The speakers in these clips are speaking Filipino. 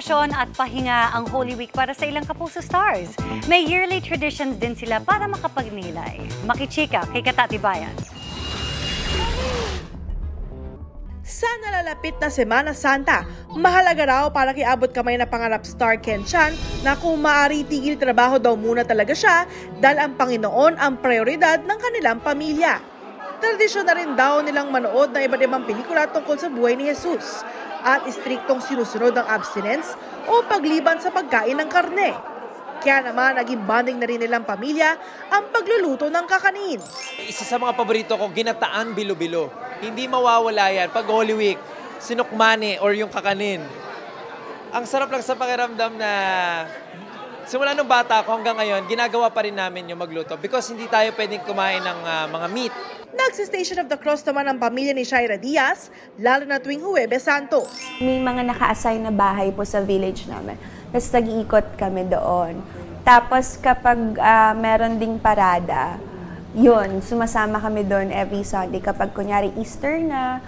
Bakasyon at pahinga ang Holy Week para sa ilang Kapuso Stars. May yearly traditions din sila para makapagnilay. Makichika kay Katatibayan. Sa nalalapit na Semana Santa, mahalaga raw para kiabot kamay na pangarap star Ken Chan na kung maaari tigil trabaho daw muna talaga siya dahil ang Panginoon ang prioridad ng kanilang pamilya. Tradisyon na rin daw nilang manood ng iba't ibang pelikula tungkol sa buhay ni Jesus at istriktong sinusunod ang abstinence o pagliban sa pagkain ng karne. Kaya naman naging bonding na rin nilang pamilya ang pagluluto ng kakanin. Isa sa mga paborito ko, ginataan bilo-bilo. Hindi mawawala yan. Pag Holy Week, sinukmani or yung kakanin. Ang sarap lang sa pakiramdam na simula nung bata ako hanggang ngayon, ginagawa pa rin namin yung magluto because hindi tayo pwedeng kumain ng mga meat. Nagsi-Station of the Cross naman ang pamilya ni Shaira Diaz, lalo na tuwing Huwebes Santo. May mga naka-assign na bahay po sa village namin. Tapos nag-iikot kami doon. Tapos kapag meron ding parada, yun, sumasama kami doon every Sunday. Kapag kunyari Easter na,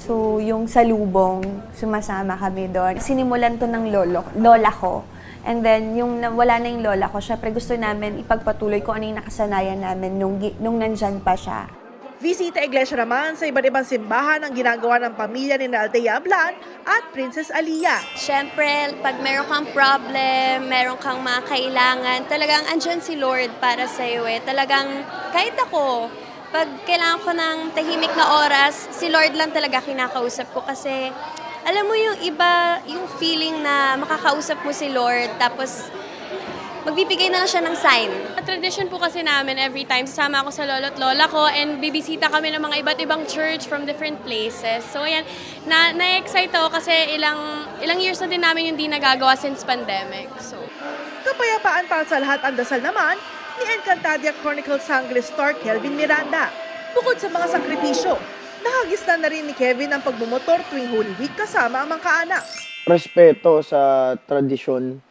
so yung salubong, sumasama kami doon. Sinimulan to ng lola ko. And then, yung wala na yung lola ko, syempre gusto namin ipagpatuloy kung ano yung nakasanayan namin nung nandyan pa siya. Visita iglesia naman sa iba't ibang simbahan ang ginagawa ng pamilya ni Althea Ablan at Princess Aliyah. Siyempre, pag meron kang problem, meron kang mga kailangan, talagang andyan si Lord para sa iyo eh. Talagang kahit ako, pag kailangan ko ng tahimik na oras, si Lord lang talaga kinakausap ko kasi alam mo yung iba, yung feeling na makakausap mo si Lord tapos magbibigay na lang siya ng sign. Tradition po kasi namin every time, sasama ako sa lolo't lola ko and bibisita kami ng mga iba't ibang church from different places. So ayan, na-excite ako kasi ilang years na din namin yung di nagagawa since pandemic. So Kapayapaan para sa lahat ang dasal naman ni Encantadia Chronicles Sangre star Kelvin Miranda. Bukod sa mga sakripisyo, nakagisnan na rin ni Kevin ang pagmumotor tuwing Holy Week kasama ang mga kaanak. Respeto sa tradisyon.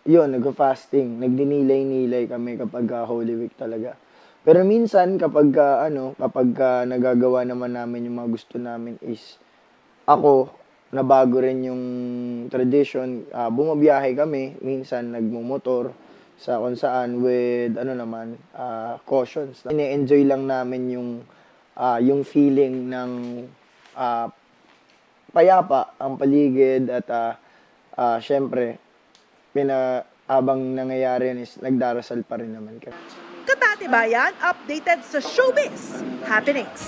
Yun, nag-fasting, nagdinilay-nilay kami kapag Holy Week talaga. Pero minsan kapag nagagawa naman namin yung mga gusto namin is ako, nabago rin yung tradition, bumabiyahe kami, minsan nagmumotor sa kung saan with cautions. Ine-enjoy lang namin yung feeling ng payapa ang paligid at syempre habang nangyayari yan is nagdarasal pa rin naman kami. Katatibayan, updated sa showbiz happenings.